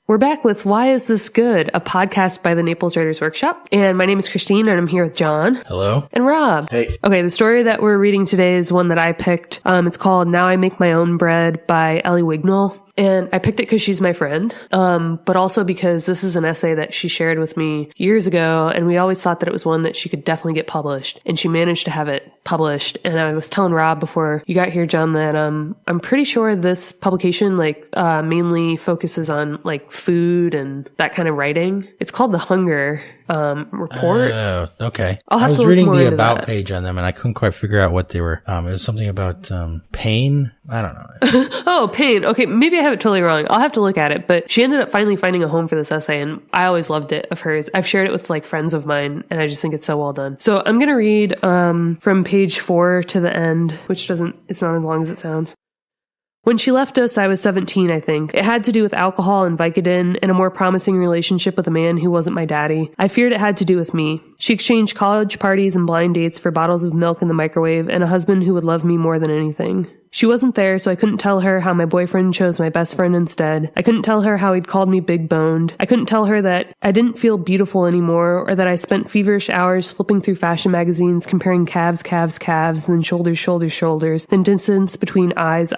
We're back with Why Is This Good? A podcast by the Naples Writers Workshop. And my name is Christine, and I'm here with John. Hello. And Rob. Hey. Okay, the story that we're reading today is one that I picked. It's called Now I Make My Own Bread by Elle Wignall. And I picked it because she's my friend, but also because this is an essay that she shared with me years ago, and we always thought that it was one that she could definitely get published, and she managed to have it published. And I was telling Rob before you got here, John, that I'm pretty sure this publication mainly focuses on like food and that kind of writing. It's called The Hunger Report. Oh, okay. I was reading the about page on them, and I couldn't quite figure out what they were. It was something about pain. I don't know. Oh, pain. Okay, maybe I have it totally wrong. I'll have to look at it. But she ended up finally finding a home for this essay, and I always loved it of hers. I've shared it with like friends of mine, and I just think it's so well done. So I'm gonna read from page 4 to the end, which it's not as long as it sounds. When she left us, I was 17, I think. It had to do with alcohol and Vicodin and a more promising relationship with a man who wasn't my daddy. I feared it had to do with me. She exchanged college parties and blind dates for bottles of milk in the microwave and a husband who would love me more than anything. She wasn't there, so I couldn't tell her how my boyfriend chose my best friend instead. I couldn't tell her how he'd called me big boned. I couldn't tell her that I didn't feel beautiful anymore, or that I spent feverish hours flipping through fashion magazines, comparing calves, then shoulders, then distance between eyes.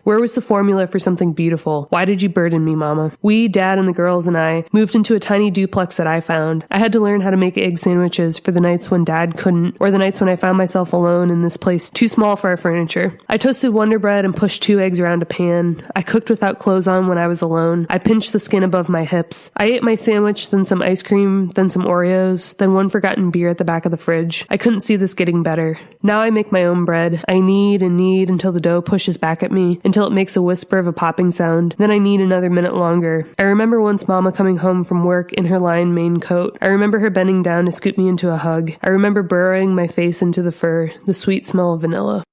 Where was the formula for something beautiful? Why did you burden me, Mama? We, Dad, and the girls and I moved into a tiny duplex that I found. I had to learn how to make egg sandwiches for the nights when Dad couldn't, or the nights when I found myself alone in this place too small for our furniture. I toasted Wonder Bread and pushed 2 eggs around a pan. I cooked without clothes on when I was alone. I pinched the skin above my hips. I ate my sandwich, then some ice cream, then some Oreos, then one forgotten beer at the back of the fridge. I couldn't see this getting better. Now I make my own bread. I knead and knead until the dough pushes back at me, until it makes a whisper of a popping sound. Then I knead another minute longer. I remember once Mama coming home from work in her lined Maine coat. I remember her bending down to scoop me into a hug. I remember burrowing my face into the fur, the sweet smell of vanilla.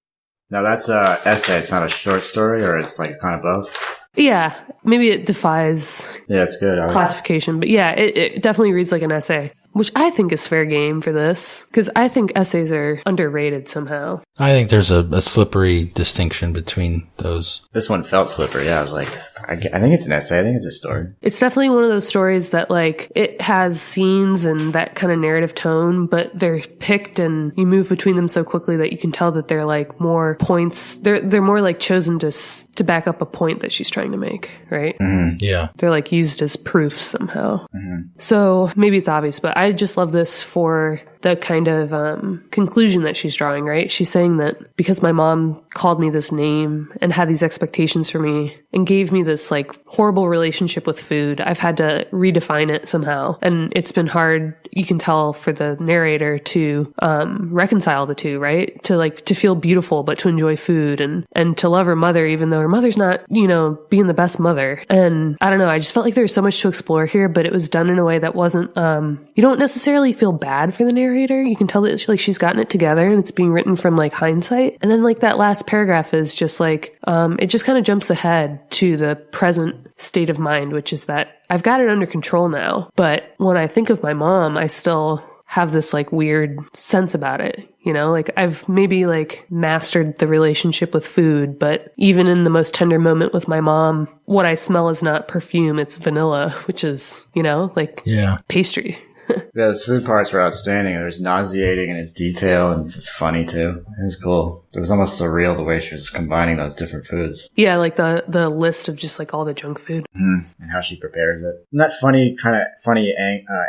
Now that's a essay. It's not a short story, or it's like kind of both. Yeah, maybe it defies it's good. classification, but yeah, it definitely reads like an essay, which I think is fair game for this, because I think essays are underrated somehow. I think there's a slippery distinction between those. This one felt slippery. Yeah, I was like, I think it's an essay. I think it's a story. It's definitely one of those stories that like it has scenes and that kind of narrative tone, but they're picked and you move between them so quickly that you can tell that they're like more points. They're more like chosen to back up a point that she's trying to make, right? Mm-hmm. Yeah. They're like used as proof somehow. Mm-hmm. So maybe it's obvious, but I just love this for the kind of conclusion that she's drawing, right? She's saying that because my mom called me this name and had these expectations for me and gave me this like horrible relationship with food, I've had to redefine it somehow. And it's been hard, you can tell, for the narrator to reconcile the two, right? To feel beautiful, but to enjoy food and to love her mother, even though her mother's not, being the best mother. And I don't know, I just felt like there was so much to explore here, but it was done in a way that wasn't, you don't necessarily feel bad for the narrator. You can tell that she's gotten it together and it's being written from like hindsight. And then like that last paragraph is just like, it just kind of jumps ahead to the present state of mind, which is that I've got it under control now. But when I think of my mom, I still have this like weird sense about it. Like I've maybe like mastered the relationship with food, but even in the most tender moment with my mom, what I smell is not perfume, it's vanilla, which is, pastry. Yeah, those food parts were outstanding. It was nauseating in its detail, and it's funny too. It was cool. It was almost surreal the way she was combining those different foods. Yeah, like the list of just like all the junk food. Mm-hmm. And how she prepares it. And that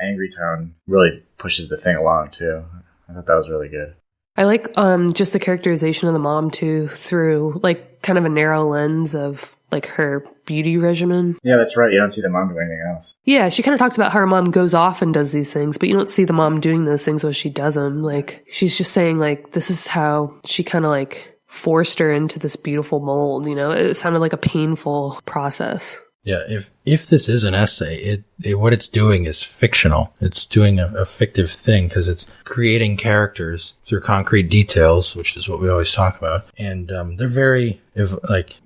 angry tone really pushes the thing along too. I thought that was really good. I like just the characterization of the mom too, through like kind of a narrow lens of like her beauty regimen. Yeah, that's right. You don't see the mom do anything else. Yeah, she kind of talks about how her mom goes off and does these things, but you don't see the mom doing those things when she does them. Like she's just saying like this is how she kind of like forced her into this beautiful mold. It sounded like a painful process. Yeah, if this is an essay, what it's doing is fictional. It's doing a fictive thing because it's creating characters through concrete details, which is what we always talk about. And they're very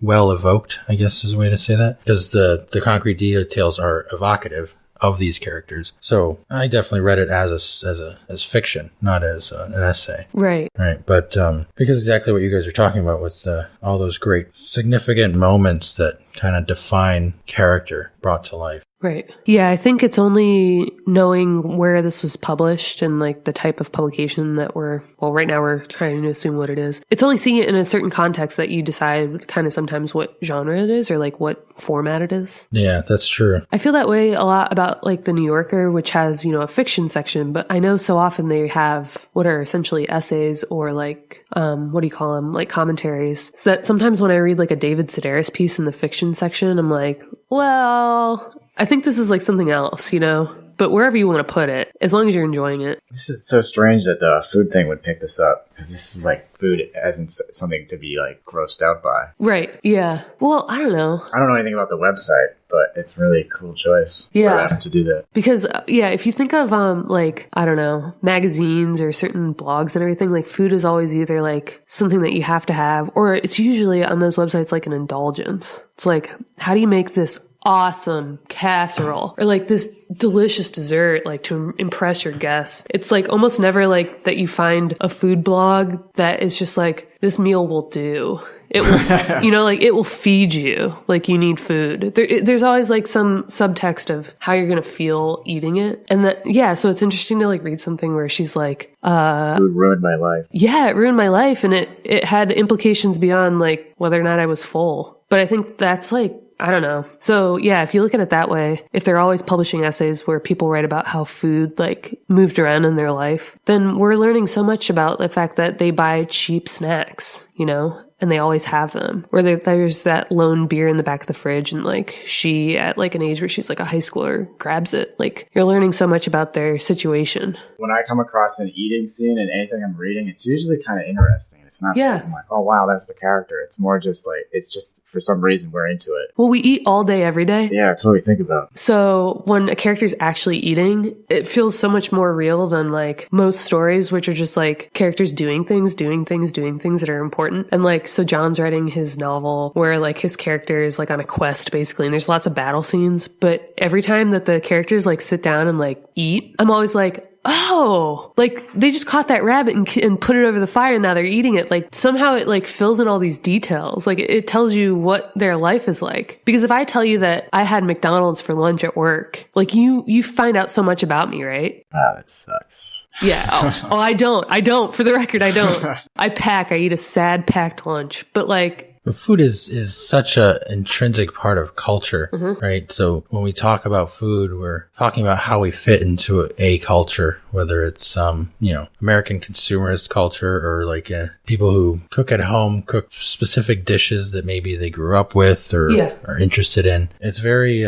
well evoked, I guess is a way to say that, because the concrete details are evocative. of these characters. So I definitely read it as fiction, not as an essay. Right. Right. But because exactly what you guys are talking about with all those great significant moments that kind of define character brought to life. Right. Yeah, I think it's only knowing where this was published and like the type of publication that right now we're trying to assume what it is. It's only seeing it in a certain context that you decide kind of sometimes what genre it is or like what format it is. Yeah, that's true. I feel that way a lot about like the New Yorker, which has, a fiction section, but I know so often they have what are essentially essays or like, what do you call them? Like commentaries. So that sometimes when I read like a David Sedaris piece in the fiction section, I'm like, well, I think this is like something else, but wherever you want to put it, as long as you're enjoying it. This is so strange that the food thing would pick this up, because this is like food as in something to be like grossed out by. Right. Yeah. Well, I don't know. I don't know anything about the website, but it's really a cool choice for them to do that. Because, if you think of, like, I don't know, magazines or certain blogs and everything, like food is always either like something that you have to have, or it's usually on those websites like an indulgence. It's like, how do you make this awesome casserole or like this delicious dessert, like to impress your guests? It's like almost never like that you find a food blog that is just like, this meal will do. It will, like it will feed you like you need food. There's always like some subtext of how you're going to feel eating it. And so it's interesting to like read something where she's like, food ruined my life. Yeah, it ruined my life. And it had implications beyond like whether or not I was full. But I think that's like, I don't know. So yeah, if you look at it that way, if they're always publishing essays where people write about how food like moved around in their life, then we're learning so much about the fact that they buy cheap snacks, and they always have them. Or there's that lone beer in the back of the fridge and like she at like an age where she's like a high schooler grabs it. Like you're learning so much about their situation. When I come across an eating scene in anything I'm reading, it's usually kind of interesting. It's not because I'm like, oh wow, that's the character. It's more just like, it's just for some reason we're into it. Well, we eat all day, every day. Yeah, that's what we think about. So when a character's actually eating, it feels so much more real than like most stories, which are just like characters doing things that are important. And like, so John's writing his novel where like his character is like on a quest basically, and there's lots of battle scenes. But every time that the characters like sit down and like eat, I'm always like, oh, like they just caught that rabbit and put it over the fire and now they're eating it. Like somehow it like fills in all these details. Like it tells you what their life is like. Because if I tell you that I had McDonald's for lunch at work, like you find out so much about me, right? Ah, that sucks. Yeah. Oh, I don't. For the record, I don't. I eat a sad packed lunch. But like, But food is such an intrinsic part of culture, right? So when we talk about food, we're talking about how we fit into a culture, whether it's, American consumerist culture or like people who cook at home, cook specific dishes that maybe they grew up with or are interested in. It's very,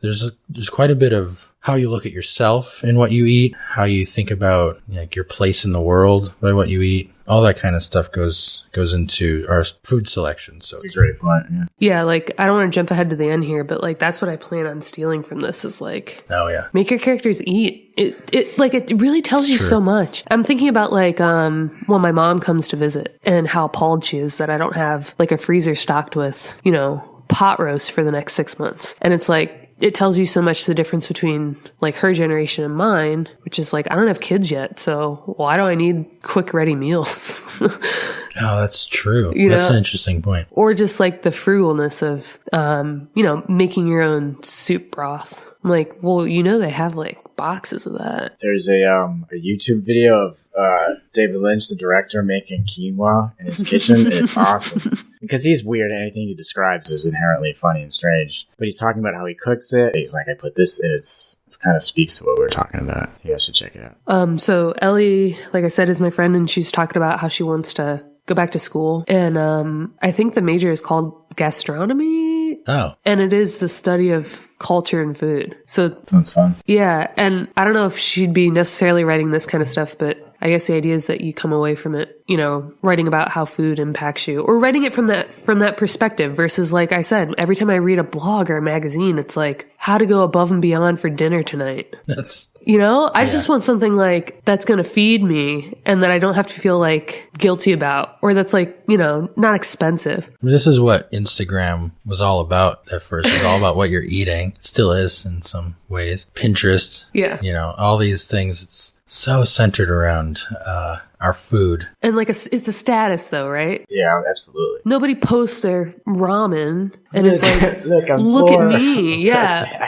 there's quite a bit of how you look at yourself in what you eat, how you think about like your place in the world by what you eat. All that kind of stuff goes into our food selection. So it's a great point. Yeah. Yeah, like I don't want to jump ahead to the end here, but like that's what I plan on stealing from this is like, make your characters eat. It really tells you so much. I'm thinking about like when my mom comes to visit and how appalled she is that I don't have like a freezer stocked with, pot roast for the next 6 months. And it's like, it tells you so much the difference between like her generation and mine, which is like, I don't have kids yet. So why do I need quick ready meals? Oh, that's true. That's an interesting point. Or just like the frugalness of, making your own soup broth. I'm like, well, they have like boxes of that. There's a YouTube video of David Lynch, the director, making quinoa in his kitchen. And it's awesome. Because he's weird and anything he describes is inherently funny and strange. But he's talking about how he cooks it. He's like, I put this in it's kind of speaks to what we're talking about. You guys should check it out. So Ellie, like I said, is my friend and she's talking about how she wants to go back to school. And I think the major is called gastronomy. Oh. And it is the study of culture and food. So sounds fun. Yeah. And I don't know if she'd be necessarily writing this kind of stuff, but I guess the idea is that you come away from it, writing about how food impacts you or writing it from that perspective versus, like I said, every time I read a blog or a magazine, it's like, how to go above and beyond for dinner tonight. That's You know, I just want something like that's going to feed me and that I don't have to feel like guilty about, or that's like, you know, not expensive. I mean, this is what Instagram was all about at first. It was all about what you're eating. It still is in some ways. Pinterest. Yeah. You know, all these things. It's so centered around our food. And like it's a status though, right? Yeah, absolutely. Nobody posts their ramen and it's like, look, I'm look poor. at me. I'm Yeah. so sad.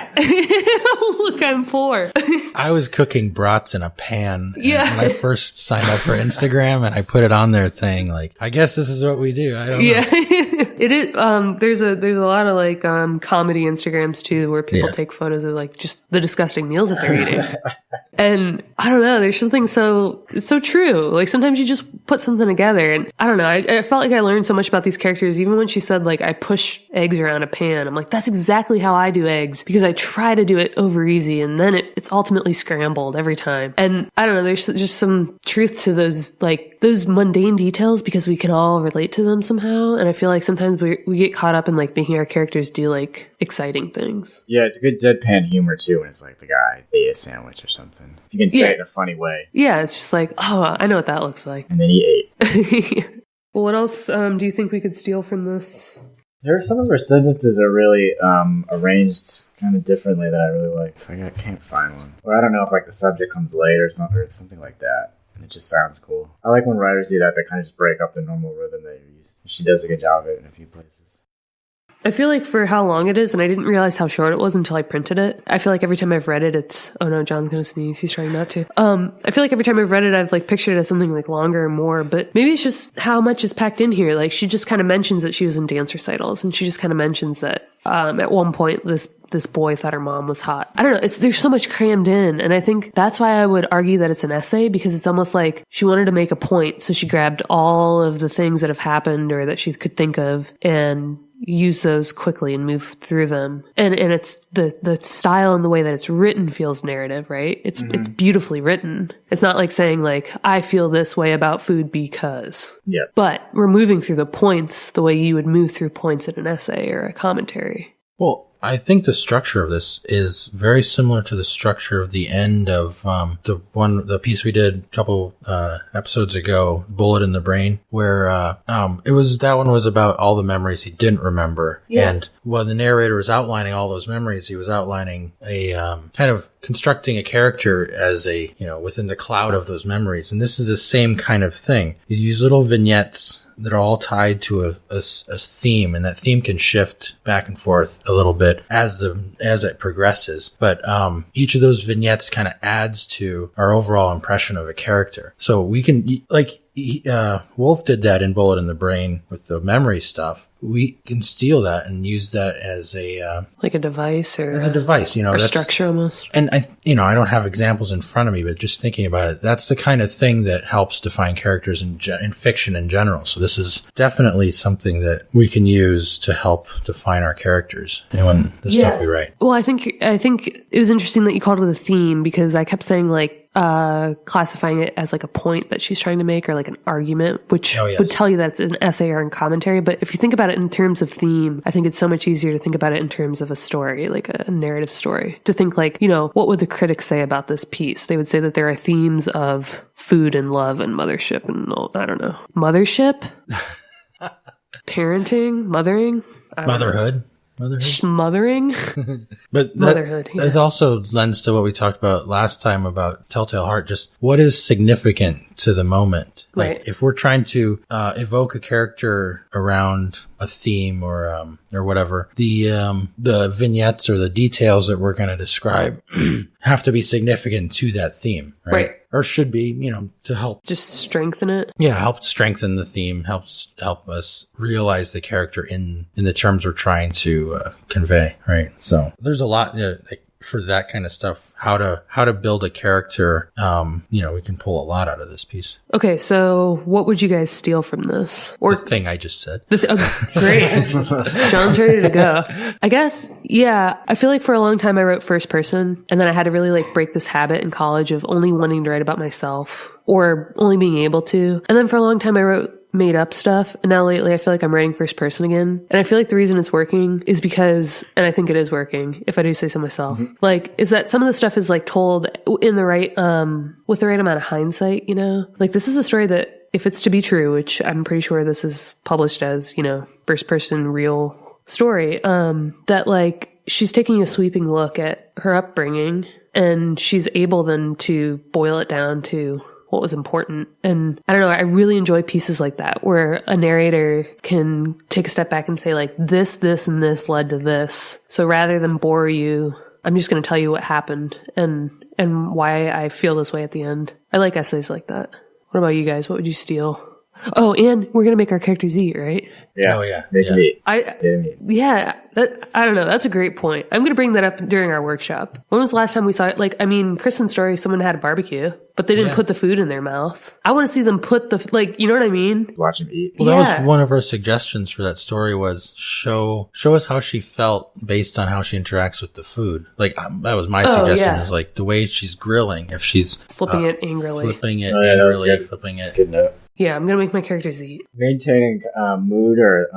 Look, I'm poor. I was cooking brats in a pan Yeah. when I first signed up for Instagram, and I put it on there saying like, I guess this is what we do. I don't know. Yeah. It is, there's a lot of like, comedy Instagrams too, where people take photos of like just the disgusting meals that they're eating. And I don't know, there's something it's so true. Like sometimes you just put something together and I don't know, I felt like I learned so much about these characters. Even when she said like, I push eggs around a pan, I'm like, that's exactly how I do eggs because I try to do it over easy and then it's ultimately scrambled every time. And I don't know, there's just some truth to those mundane details because we can all relate to them somehow. And I feel like sometimes we get caught up in like making our characters do like exciting things. Yeah, it's a good deadpan humor too when it's like the guy ate a sandwich or something. If you can say it in a funny way. Yeah, it's just like, oh, I know what that looks like. And then he ate. Well, what else do you think we could steal from this? There are some of her sentences are really arranged kind of differently that I really liked. I can't find one. Or I don't know if like the subject comes late or something like that. And it just sounds cool. I like when writers do that. They kind of just break up the normal rhythm that you're used to. She does a good job of it in a few places. I feel like for how long it is, and I didn't realize how short it was until I printed it. I feel like every time I've read it, it's, oh no, John's going to sneeze. He's trying not to. I feel like every time I've read it, I've like pictured it as something like longer or more, but maybe it's just how much is packed in here. Like she just kind of mentions that she was in dance recitals and she just kind of mentions that, at one point this boy thought her mom was hot. I don't know. There's so much crammed in. And I think that's why I would argue that it's an essay because it's almost like she wanted to make a point. So she grabbed all of the things that have happened or that she could think of and use those quickly and move through them. And it's the style and the way that it's written feels narrative, right? It's beautifully written. It's not like saying like, I feel this way about food because. Yeah. But we're moving through the points the way you would move through points in an essay or a commentary. Well, I think the structure of this is very similar to the structure of the end of the piece we did a couple episodes ago, Bullet in the Brain, where that one was about all the memories he didn't remember. Yeah. And while the narrator was outlining all those memories, he was outlining a kind of constructing a character as a, you know, within the cloud of those memories. And this is the same kind of thing. You use little vignettes that are all tied to a theme, and that theme can shift back and forth a little bit as it progresses. But each of those vignettes kind of adds to our overall impression of a character. So we can, like, Wolf did that in Bullet in the Brain with the memory stuff. We can steal that and use that as a like a device or as a device, you know, or structure almost. And I don't have examples in front of me, but just thinking about it, that's the kind of thing that helps define characters in fiction in general. So this is definitely something that we can use to help define our characters and the stuff we write. Well, I think it was interesting that you called it a theme because I kept saying like classifying it as like a point that she's trying to make or like an argument, which would tell you that it's an essay or a commentary. But if you think about it in terms of theme, I think it's so much easier to think about it in terms of a story, like a narrative story. To think like, you know, what would the critics say about this piece? They would say that there are themes of food and love and mothership and I don't know. Mothership? Parenting? Mothering? Motherhood? Smothering? But motherhood. It also lends to what we talked about last time about Telltale Heart, just what is significant to the moment. Right. Like if we're trying to evoke a character around a theme or whatever, the vignettes or the details that we're going to describe have to be significant to that theme, right? Or should be, you know, to help just strengthen it. Yeah, help strengthen the theme, help us realize the character in the terms we're trying to convey, right? So there's a lot like for that kind of stuff. How to build a character. You know, we can pull a lot out of this piece. Okay, so what would you guys steal from this? Or the thing I just said. Great. John's ready to go. I guess, yeah, I feel like for a long time I wrote first person, and then I had to really like break this habit in college of only wanting to write about myself or only being able to. And then for a long time I wrote made up stuff. And now lately I feel like I'm writing first person again. And I feel like the reason it's working is because, and I think it is working, if I do say so myself, like, is that some of the stuff is like told in the right, with the right amount of hindsight, you know? Like, this is a story that, if it's to be true, which I'm pretty sure this is published as, you know, first person real story, that like she's taking a sweeping look at her upbringing and she's able then to boil it down to what was important. And I don't know, I really enjoy pieces like that where a narrator can take a step back and say like this, and this led to this. So rather than bore you, I'm just going to tell you what happened and why I feel this way at the end. I like essays like that. What about you guys? What would you steal? Oh, and we're going to make our characters eat, right? Yeah. Oh, yeah. They can eat. Yeah, I don't know. That's a great point. I'm going to bring that up during our workshop. When was the last time we saw it? Like, I mean, Kristen's story, someone had a barbecue, but they didn't put the food in their mouth. I want to see them put the, like, you know what I mean? Watch them eat. Well, that was one of her suggestions for that story was show us how she felt based on how she interacts with the food. Like, that was my suggestion is like the way she's grilling, if she's flipping it angrily. Flipping it. Good note. Yeah, I'm going to make my characters eat. Maintaining mood or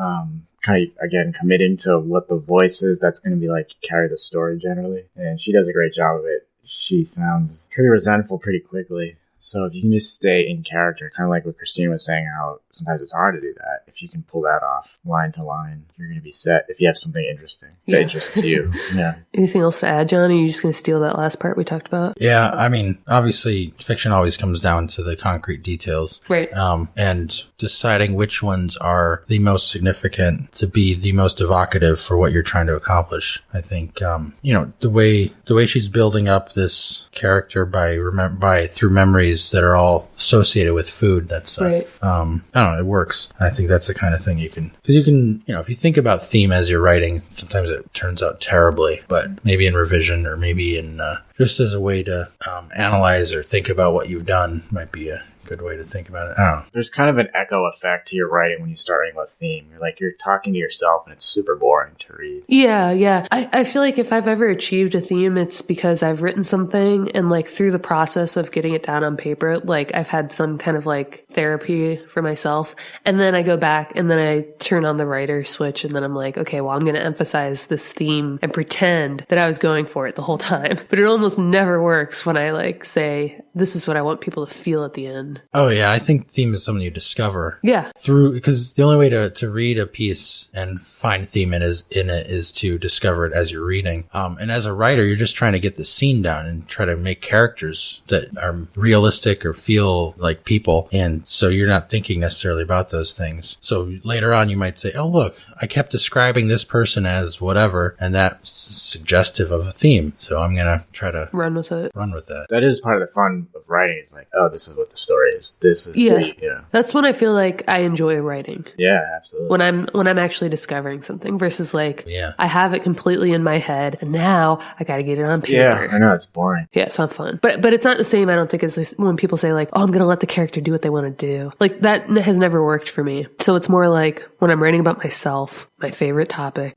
kind of, again, committing to what the voice is, that's going to be like carry the story generally. And she does a great job of it. She sounds pretty resentful pretty quickly. So if you can just stay in character, kind of like what Christine was saying, how sometimes it's hard to do that. If you can pull that off line to line, you're going to be set. If you have something interesting that interests you. Yeah. Anything else to add, John? Are you just going to steal that last part we talked about? Yeah, I mean, obviously, fiction always comes down to the concrete details. Right. And deciding which ones are the most significant to be the most evocative for what you're trying to accomplish. I think, you know, the way she's building up this character through memories that are all associated with food. That's right. I don't know. It works. I think that's the kind of thing because you can, you know, if you think about theme as you're writing, sometimes it turns out terribly, but maybe in revision or maybe in just as a way to analyze or think about what you've done might be a good way to think about it. I don't know. There's kind of an echo effect to your writing when you start writing about theme. You're talking to yourself and it's super boring to read. Yeah. I feel like if I've ever achieved a theme, it's because I've written something and like through the process of getting it down on paper, like I've had some kind of like therapy for myself. And then I go back and then I turn on the writer switch and then I'm like, okay, well, I'm going to emphasize this theme and pretend that I was going for it the whole time. But it almost never works when I like say, this is what I want people to feel at the end. Oh yeah, I think theme is something you discover. Yeah. Because the only way to read a piece and find theme in it is to discover it as you're reading. And as a writer, you're just trying to get the scene down and try to make characters that are realistic or feel like people. And so you're not thinking necessarily about those things. So later on, you might say, oh, look, I kept describing this person as whatever, and that's suggestive of a theme. So I'm going to try to run with it. That is part of the fun of writing. It's like, oh, this is what the story is. This is That's when I feel like I enjoy writing. Yeah, absolutely. When I'm actually discovering something versus like I have it completely in my head and now I got to get it on paper. Yeah, I know it's boring. Yeah, it's not fun. But it's not the same, I don't think, as when people say like, oh, I'm going to let the character do what they want to do. Like that has never worked for me. So it's more like when I'm writing about myself, my favorite topic,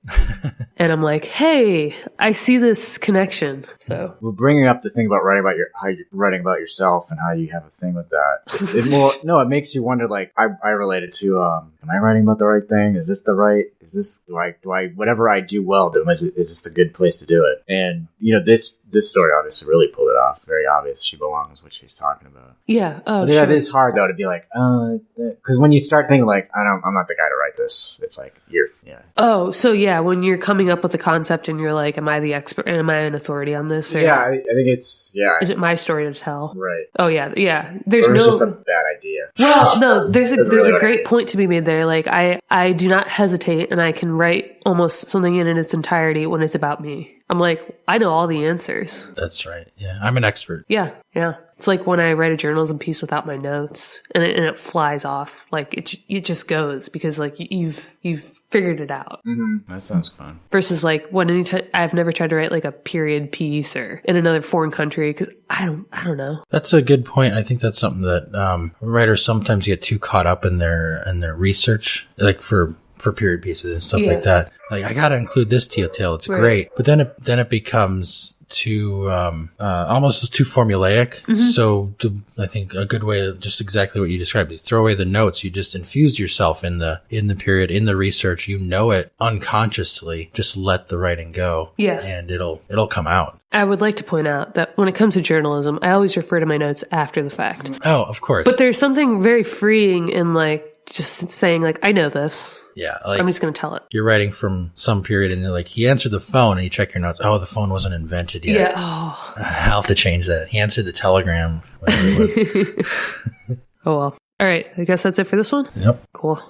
and I'm like, hey, I see this connection. So we're bringing up the thing about how you're writing about yourself and how you have a thing with that. It makes you wonder. Like I related to, am I writing about the right thing? Is this the right? Is this do I whatever I do well? Is this the good place to do it? And you know this story obviously really pulled it off. Very obvious. She belongs what she's talking about. Yeah. Oh, sure. It is hard though to be like, because when you start thinking like, I'm not the guy to write this. It's like Oh, so yeah, when you're coming up with the concept and you're like, am I the expert? Am I an authority on this? Or I think it's is it my story to tell? Right. Oh yeah. It's just a bad idea. Well, no, there's a great point to be made there. Like I do not hesitate, and I can write almost something in its entirety when it's about me. I'm like, I know all the answers. That's right. Yeah, I'm an expert. Yeah. It's like when I write a journalism piece without my notes, and it flies off. Like it just goes because like you've figured it out. Mm-hmm. That sounds fun. Versus like anytime I've never tried to write like a period piece or in another foreign country because I don't know. That's a good point. I think that's something that writers sometimes get too caught up in their research, like for period pieces and stuff like that. Like, I got to include this detail. It's great. But then it becomes too almost too formulaic. So I think a good way of just exactly what you described, you throw away the notes, you just infuse yourself in the period, in the research, you know it unconsciously, just let the writing go. Yeah. And it'll come out. I would like to point out that when it comes to journalism, I always refer to my notes after the fact. Oh, of course. But there's something very freeing in like just saying like, I know this. Yeah, like I'm just going to tell it. You're writing from some period and you're like, he answered the phone, and you check your notes. Oh, the phone wasn't invented yet. Yeah. Oh. I'll have to change that. He answered the telegram, whatever it was. Oh, well. All right. I guess that's it for this one. Yep. Cool.